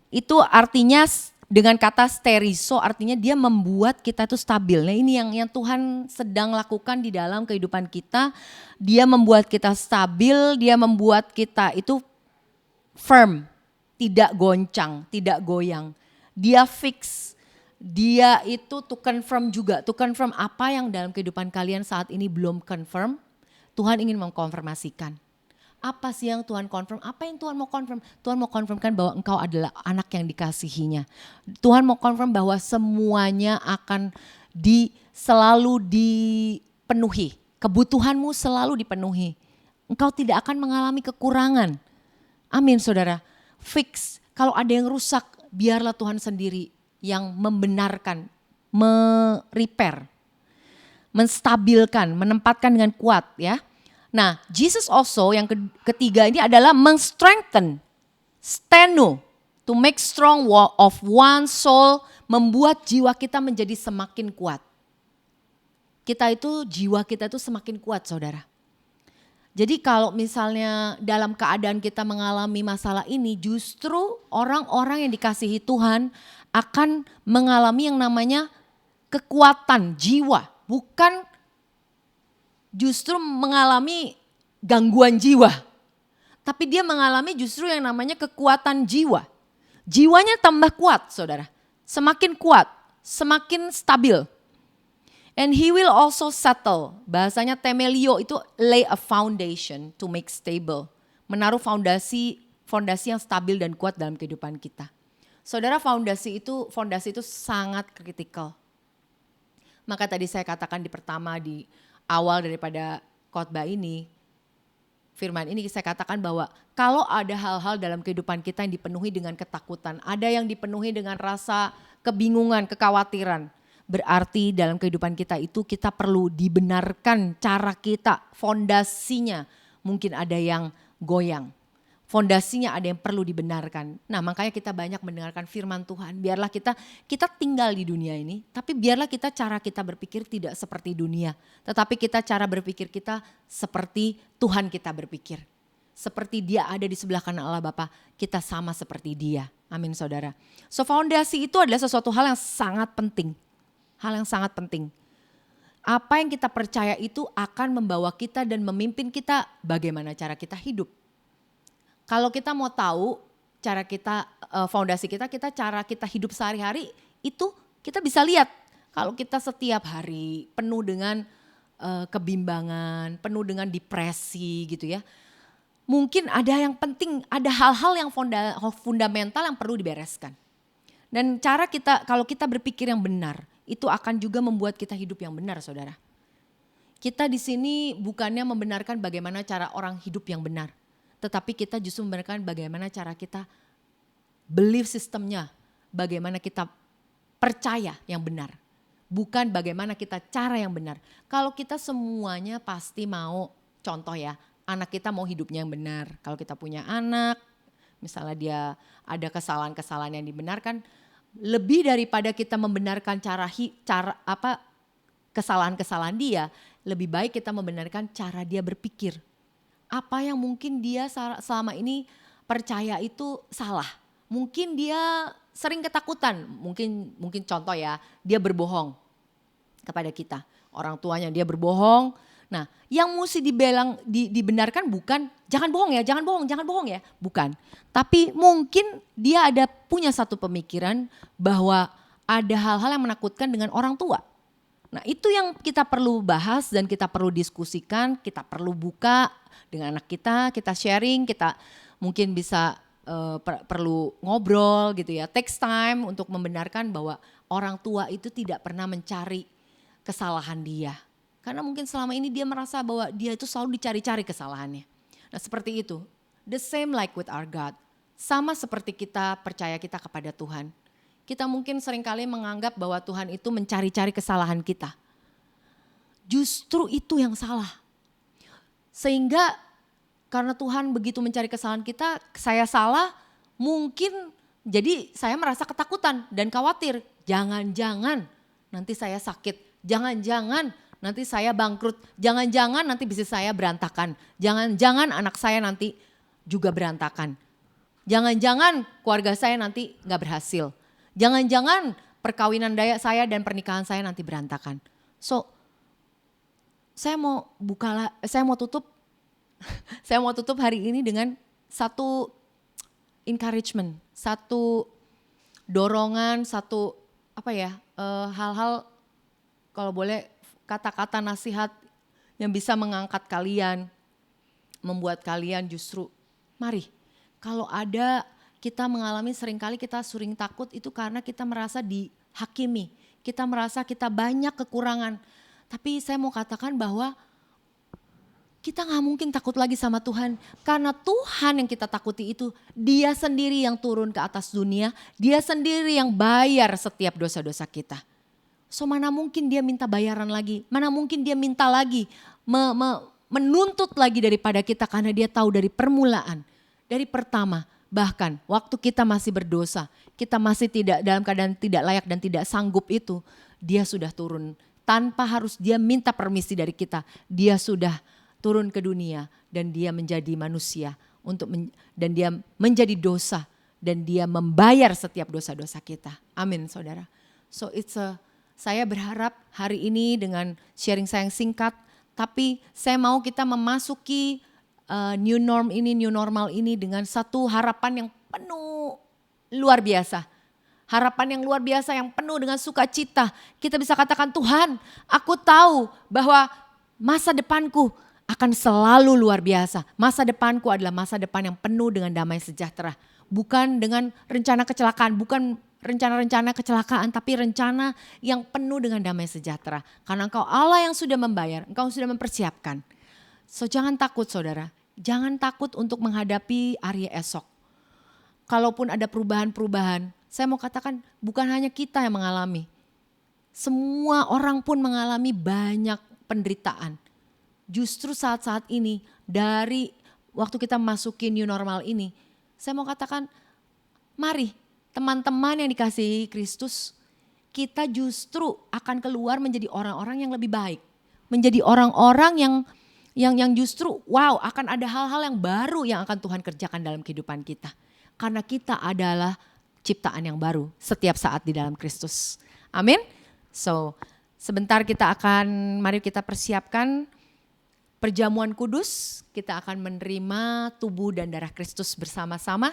itu artinya dengan kata sterizo, artinya dia membuat kita itu stabil. Nah, ini yang Tuhan sedang lakukan di dalam kehidupan kita. Dia membuat kita stabil, dia membuat kita itu firm, tidak goncang, tidak goyang. Dia fix. Dia itu to confirm juga, to confirm apa yang dalam kehidupan kalian saat ini belum confirm, Tuhan ingin mengkonfirmasikan. Apa sih yang Tuhan confirm? Apa yang Tuhan mau confirm? Tuhan mau confirmkan bahwa engkau adalah anak yang dikasihinya. Tuhan mau confirm bahwa semuanya akan selalu dipenuhi. Kebutuhanmu selalu dipenuhi. Engkau tidak akan mengalami kekurangan. Amin saudara. Fix, kalau ada yang rusak, biarlah Tuhan sendiri yang membenarkan, merepair, menstabilkan, menempatkan dengan kuat ya. Nah, Jesus also yang ketiga ini adalah strengthen, steno, to make strong of one soul, membuat jiwa kita menjadi semakin kuat. Jiwa kita itu semakin kuat saudara. Jadi kalau misalnya dalam keadaan kita mengalami masalah ini, justru orang-orang yang dikasihi Tuhan akan mengalami yang namanya kekuatan jiwa, bukan justru mengalami gangguan jiwa. Tapi dia mengalami justru yang namanya kekuatan jiwa. Jiwanya tambah kuat saudara, semakin kuat, semakin stabil. And he will also settle, bahasanya temelio itu lay a foundation to make stable. Menaruh fondasi yang stabil dan kuat dalam kehidupan kita. Saudara, fondasi itu sangat kritikal. Maka tadi saya katakan di awal daripada khotbah ini, firman ini saya katakan bahwa kalau ada hal-hal dalam kehidupan kita yang dipenuhi dengan ketakutan, ada yang dipenuhi dengan rasa kebingungan, kekhawatiran, berarti dalam kehidupan kita itu kita perlu dibenarkan cara kita, fondasinya mungkin ada yang goyang. Fondasinya ada yang perlu dibenarkan. Nah, makanya kita banyak mendengarkan firman Tuhan. Biarlah kita tinggal di dunia ini, tapi biarlah cara kita berpikir tidak seperti dunia. Tetapi cara berpikir kita seperti Tuhan kita berpikir. Seperti Dia ada di sebelah kanan Allah Bapa, kita sama seperti Dia. Amin saudara. So fondasi itu adalah sesuatu hal yang sangat penting. Hal yang sangat penting. Apa yang kita percaya itu akan membawa kita dan memimpin kita bagaimana cara kita hidup. Kalau kita mau tahu cara kita, fondasi kita, cara kita hidup sehari-hari itu kita bisa lihat. Kalau kita setiap hari penuh dengan kebimbangan, penuh dengan depresi gitu ya. Mungkin ada yang penting, ada hal-hal yang fundamental yang perlu dibereskan. Dan kalau kita berpikir yang benar, itu akan juga membuat kita hidup yang benar saudara. Kita di sini bukannya membenarkan bagaimana cara orang hidup yang benar. Tetapi kita justru membenarkan bagaimana cara kita belief sistemnya, bagaimana kita percaya yang benar. Bukan bagaimana kita cara yang benar. Kalau kita semuanya pasti mau, contoh ya, anak kita mau hidupnya yang benar. Kalau kita punya anak, misalnya dia ada kesalahan-kesalahan yang dibenarkan, lebih daripada kita membenarkan kesalahan-kesalahan dia, lebih baik kita membenarkan cara dia berpikir. Apa yang mungkin dia selama ini percaya itu salah. Mungkin dia sering ketakutan. Mungkin contoh ya, dia berbohong kepada kita. Orang tuanya dia berbohong. Nah, yang mesti dibenarkan bukan jangan bohong ya. Bukan. Tapi mungkin dia punya satu pemikiran bahwa ada hal-hal yang menakutkan dengan orang tua. Nah itu yang kita perlu bahas dan kita perlu diskusikan, kita perlu buka dengan anak kita sharing, kita mungkin bisa perlu ngobrol gitu ya, takes time untuk membenarkan bahwa orang tua itu tidak pernah mencari kesalahan dia. Karena mungkin selama ini dia merasa bahwa dia itu selalu dicari-cari kesalahannya. Nah seperti itu, the same like with our God. Sama seperti kita percaya kita kepada Tuhan. Kita mungkin seringkali menganggap bahwa Tuhan itu mencari-cari kesalahan kita. Justru itu yang salah. Sehingga karena Tuhan begitu mencari kesalahan kita, saya salah, mungkin jadi saya merasa ketakutan dan khawatir. Jangan-jangan nanti saya sakit, jangan-jangan nanti saya bangkrut, jangan-jangan nanti bisnis saya berantakan, jangan-jangan anak saya nanti juga berantakan. Jangan-jangan keluarga saya nanti gak berhasil. Jangan-jangan perkawinan saya dan pernikahan saya nanti berantakan. So, saya mau tutup hari ini dengan satu encouragement, satu dorongan, satu hal-hal kalau boleh kata-kata nasihat yang bisa mengangkat kalian, membuat kalian justru mari. Kalau ada kita mengalami seringkali kita sering takut itu karena kita merasa dihakimi. Kita merasa kita banyak kekurangan. Tapi saya mau katakan bahwa kita gak mungkin takut lagi sama Tuhan. Karena Tuhan yang kita takuti itu dia sendiri yang turun ke atas dunia. Dia sendiri yang bayar setiap dosa-dosa kita. So mana mungkin dia minta bayaran lagi. Mana mungkin dia minta lagi menuntut lagi daripada kita karena dia tahu dari permulaan. Dari pertama. Bahkan waktu kita masih berdosa, kita masih tidak dalam keadaan tidak layak dan tidak sanggup itu, dia sudah turun. Tanpa harus dia minta permisi dari kita, dia sudah turun ke dunia dan dia menjadi manusia dan dia menjadi dosa dan dia membayar setiap dosa-dosa kita. Amin saudara. So saya berharap hari ini dengan sharing saya yang singkat, tapi saya mau kita memasuki new normal ini dengan satu harapan yang penuh luar biasa. Harapan yang luar biasa yang penuh dengan sukacita. Kita bisa katakan Tuhan, aku tahu bahwa masa depanku akan selalu luar biasa. Masa depanku adalah masa depan yang penuh dengan damai sejahtera. Bukan dengan rencana kecelakaan, bukan rencana-rencana kecelakaan, tapi rencana yang penuh dengan damai sejahtera. Karena Engkau Allah yang sudah membayar, Engkau sudah mempersiapkan. So jangan takut saudara. Jangan takut untuk menghadapi hari esok. Kalaupun ada perubahan-perubahan, saya mau katakan bukan hanya kita yang mengalami. Semua orang pun mengalami banyak penderitaan. Justru saat-saat ini dari waktu kita memasuki new normal ini, saya mau katakan mari teman-teman yang dikasihi Kristus, kita justru akan keluar menjadi orang-orang yang lebih baik. Menjadi orang-orang yang justru akan ada hal-hal yang baru yang akan Tuhan kerjakan dalam kehidupan kita. Karena kita adalah ciptaan yang baru setiap saat di dalam Kristus. Amin. So sebentar mari kita persiapkan perjamuan kudus. Kita akan menerima tubuh dan darah Kristus bersama-sama.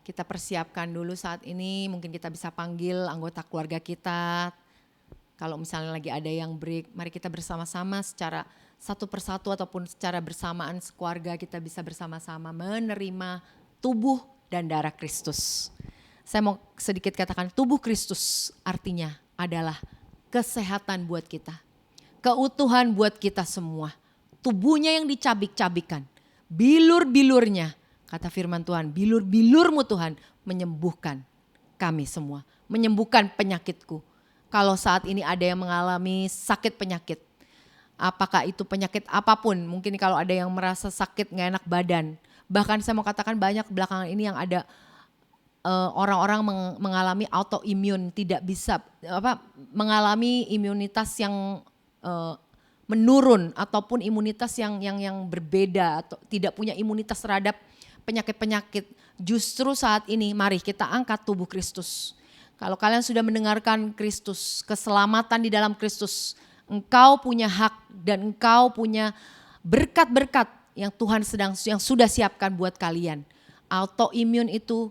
Kita persiapkan dulu saat ini, mungkin kita bisa panggil anggota keluarga kita. Kalau misalnya lagi ada yang break, mari kita bersama-sama secara satu persatu ataupun secara bersamaan sekeluarga kita bisa bersama-sama menerima tubuh dan darah Kristus. Saya mau sedikit katakan tubuh Kristus artinya adalah kesehatan buat kita. Keutuhan buat kita semua. Tubuhnya yang dicabik-cabikan. Bilur-bilurnya, kata firman Tuhan, bilur-bilurmu Tuhan menyembuhkan kami semua. Menyembuhkan penyakitku. Kalau saat ini ada yang mengalami sakit penyakit, apakah itu penyakit apapun, mungkin kalau ada yang merasa sakit gak enak badan, bahkan saya mau katakan banyak belakangan ini yang ada orang-orang mengalami autoimun, tidak bisa mengalami imunitas yang menurun ataupun imunitas yang berbeda atau tidak punya imunitas terhadap penyakit-penyakit. Justru saat ini mari kita angkat tubuh Kristus. Kalau kalian sudah mendengarkan Kristus, keselamatan di dalam Kristus, engkau punya hak dan engkau punya berkat-berkat yang Tuhan yang sudah siapkan buat kalian. Autoimun itu,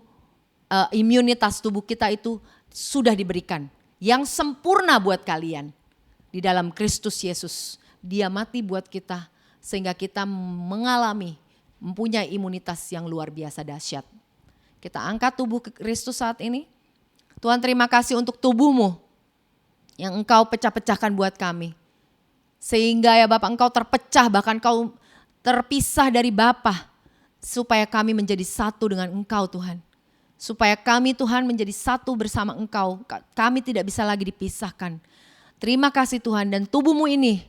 imunitas tubuh kita itu sudah diberikan. yang sempurna buat kalian di dalam Kristus Yesus. Dia mati buat kita sehingga kita mempunyai imunitas yang luar biasa dahsyat. Kita angkat tubuh Kristus saat ini. Tuhan, terima kasih untuk tubuhmu yang Engkau pecah-pecahkan buat kami. Sehingga ya Bapak, Engkau terpecah, bahkan Engkau terpisah dari Bapa, supaya kami menjadi satu dengan Engkau Tuhan. Supaya kami Tuhan menjadi satu bersama Engkau. Kami tidak bisa lagi dipisahkan. Terima kasih Tuhan, dan tubuhmu ini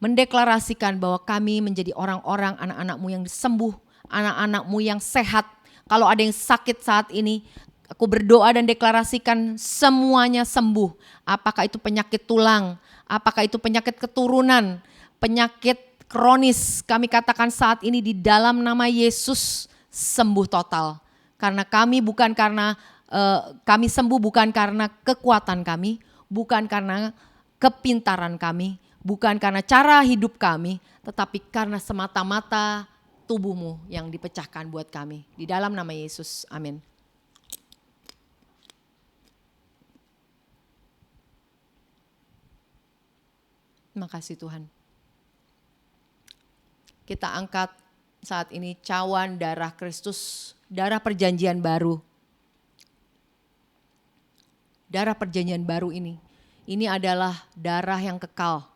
mendeklarasikan bahwa kami menjadi orang-orang, anak-anak-Mu yang sembuh, anak-anak-Mu yang sehat. Kalau ada yang sakit saat ini, aku berdoa dan deklarasikan semuanya sembuh. Apakah itu penyakit tulang, apakah itu penyakit keturunan, penyakit kronis, kami katakan saat ini di dalam nama Yesus sembuh total. Karena kami kami sembuh bukan karena kekuatan kami, bukan karena kepintaran kami, bukan karena cara hidup kami, tetapi karena semata-mata tubuhmu yang dipecahkan buat kami. Di dalam nama Yesus, amin. Terima kasih Tuhan. Kita angkat saat ini cawan darah Kristus, darah perjanjian baru. Darah perjanjian baru ini adalah darah yang kekal.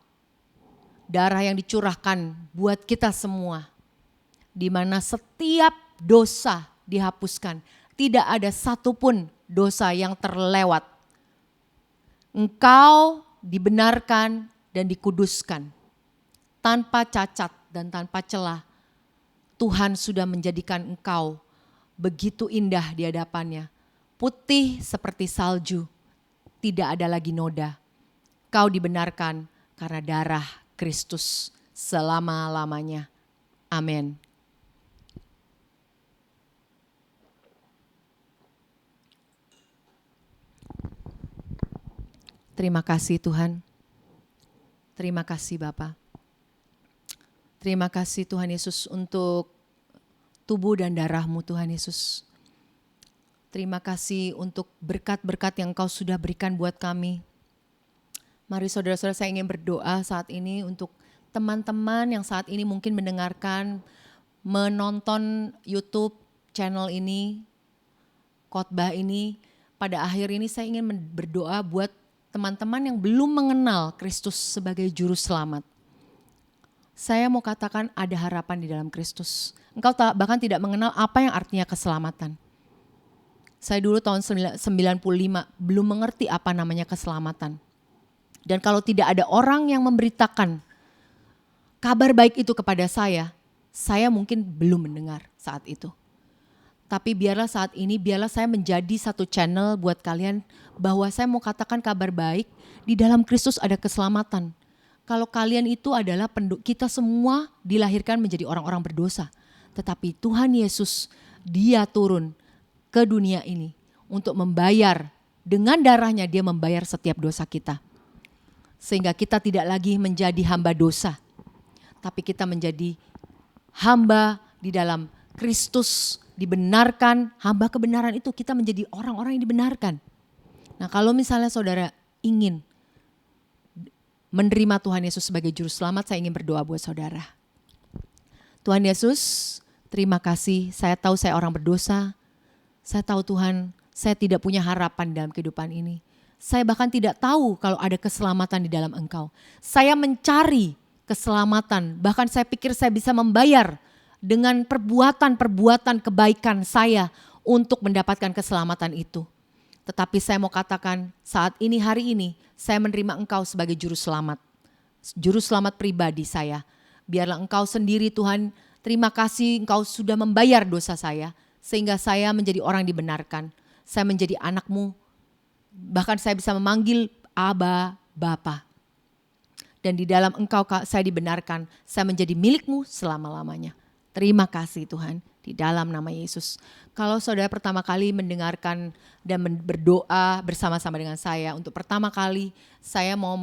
Darah yang dicurahkan buat kita semua. Di mana setiap dosa dihapuskan. Tidak ada satupun dosa yang terlewat. Engkau dibenarkan dan dikuduskan. Tanpa cacat dan tanpa celah. Tuhan sudah menjadikan engkau begitu indah di hadapannya. Putih seperti salju. Tidak ada lagi noda. Kau dibenarkan karena darah Kristus selama-lamanya. Amin. Terima kasih Tuhan. Terima kasih Bapa. Terima kasih Tuhan Yesus untuk tubuh dan darah-Mu Tuhan Yesus. Terima kasih untuk berkat-berkat yang Kau sudah berikan buat kami. Mari saudara-saudara, saya ingin berdoa saat ini untuk teman-teman yang saat ini mungkin mendengarkan, menonton YouTube channel ini, khotbah ini. Pada akhir ini saya ingin berdoa buat teman-teman yang belum mengenal Kristus sebagai juru selamat. Saya mau katakan ada harapan di dalam Kristus. Engkau bahkan tidak mengenal apa yang artinya keselamatan. Saya dulu tahun 95 belum mengerti apa namanya keselamatan. Dan kalau tidak ada orang yang memberitakan kabar baik itu kepada saya mungkin belum mendengar saat itu. Tapi biarlah saat ini, biarlah saya menjadi satu channel buat kalian bahwa saya mau katakan kabar baik, di dalam Kristus ada keselamatan. Kalau kalian itu adalah kita semua dilahirkan menjadi orang-orang berdosa. Tetapi Tuhan Yesus, Dia turun ke dunia ini untuk membayar, dengan darahnya Dia membayar setiap dosa kita. Sehingga kita tidak lagi menjadi hamba dosa, tapi kita menjadi hamba di dalam Kristus, dibenarkan, hamba kebenaran itu kita menjadi orang-orang yang dibenarkan. Nah, kalau misalnya saudara ingin menerima Tuhan Yesus sebagai juru selamat, saya ingin berdoa buat saudara. Tuhan Yesus, terima kasih. Saya tahu saya orang berdosa. Saya tahu Tuhan, saya tidak punya harapan dalam kehidupan ini. Saya bahkan tidak tahu kalau ada keselamatan di dalam Engkau. Saya mencari keselamatan, bahkan saya pikir saya bisa membayar dengan perbuatan-perbuatan kebaikan saya untuk mendapatkan keselamatan itu. Tetapi saya mau katakan saat ini, hari ini, saya menerima Engkau sebagai juru selamat. Juru selamat pribadi saya. Biarlah Engkau sendiri Tuhan, terima kasih Engkau sudah membayar dosa saya. Sehingga saya menjadi orang dibenarkan. Saya menjadi anak-Mu. Bahkan saya bisa memanggil Aba, Bapa. Dan di dalam Engkau saya dibenarkan. Saya menjadi milik-Mu selama-lamanya. Terima kasih Tuhan, di dalam nama Yesus. Kalau saudara pertama kali mendengarkan dan berdoa bersama-sama dengan saya, untuk pertama kali saya mau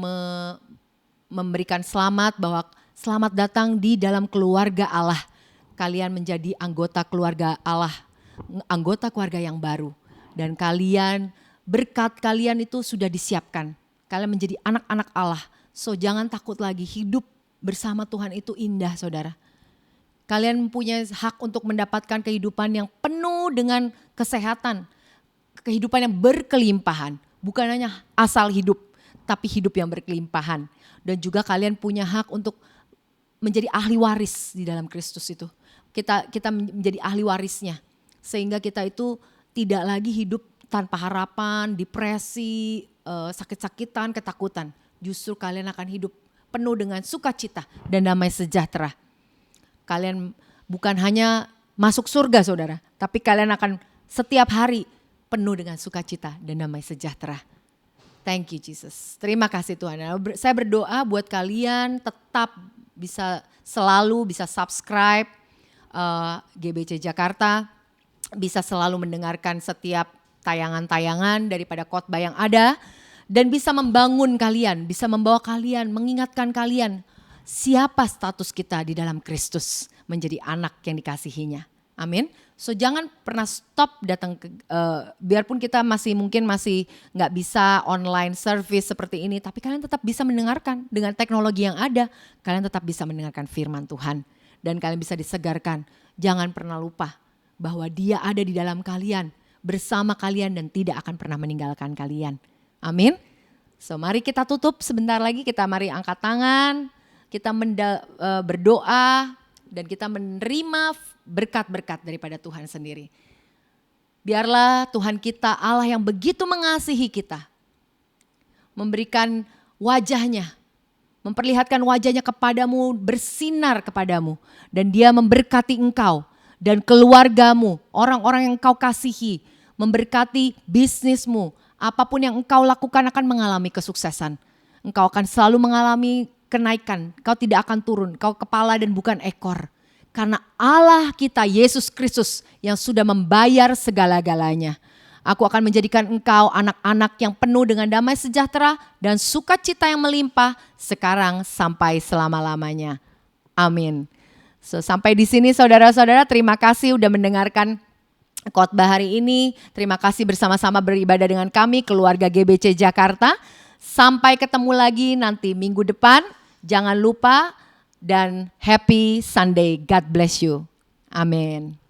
memberikan selamat, bahwa selamat datang di dalam keluarga Allah. Kalian menjadi anggota keluarga Allah, anggota keluarga yang baru. Dan kalian berkat kalian itu sudah disiapkan. Kalian menjadi anak-anak Allah. So jangan takut lagi, hidup bersama Tuhan itu indah saudara. Kalian punya hak untuk mendapatkan kehidupan yang penuh dengan kesehatan. Kehidupan yang berkelimpahan. Bukan hanya asal hidup, tapi hidup yang berkelimpahan. Dan juga kalian punya hak untuk menjadi ahli waris di dalam Kristus itu. Kita menjadi ahli warisnya. Sehingga kita itu tidak lagi hidup tanpa harapan, depresi, sakit-sakitan, ketakutan. Justru kalian akan hidup penuh dengan sukacita dan damai sejahtera. Kalian bukan hanya masuk surga saudara, tapi kalian akan setiap hari penuh dengan sukacita dan damai sejahtera. Thank you Jesus. Terima kasih Tuhan. Saya berdoa buat kalian tetap bisa selalu bisa subscribe GBC Jakarta, bisa selalu mendengarkan setiap tayangan-tayangan daripada khotbah yang ada, dan bisa membangun kalian, bisa membawa kalian, mengingatkan kalian siapa status kita di dalam Kristus menjadi anak yang dikasihinya. Amin. So jangan pernah stop datang ke, biarpun kita mungkin masih nggak bisa online service seperti ini, tapi kalian tetap bisa mendengarkan dengan teknologi yang ada. Kalian tetap bisa mendengarkan firman Tuhan dan kalian bisa disegarkan. Jangan pernah lupa bahwa Dia ada di dalam kalian, bersama kalian dan tidak akan pernah meninggalkan kalian. Amin. So mari kita tutup sebentar lagi, kita mari angkat tangan, kita berdoa dan kita menerima berkat-berkat daripada Tuhan sendiri. Biarlah Tuhan kita, Allah yang begitu mengasihi kita, memberikan wajahnya, memperlihatkan wajahnya kepadamu, bersinar kepadamu, dan Dia memberkati engkau dan keluargamu, orang-orang yang engkau kasihi, memberkati bisnismu, apapun yang engkau lakukan akan mengalami kesuksesan. Engkau akan selalu mengalami kenaikan, kau tidak akan turun, kau kepala dan bukan ekor. Karena Allah kita Yesus Kristus yang sudah membayar segala-galanya. Aku akan menjadikan engkau anak-anak yang penuh dengan damai sejahtera dan sukacita yang melimpah sekarang sampai selama-lamanya. Amin. So, sampai di sini saudara-saudara, terima kasih sudah mendengarkan khotbah hari ini. Terima kasih bersama-sama beribadah dengan kami keluarga GBC Jakarta. Sampai ketemu lagi nanti minggu depan. Jangan lupa dan happy Sunday. God bless you. Amin.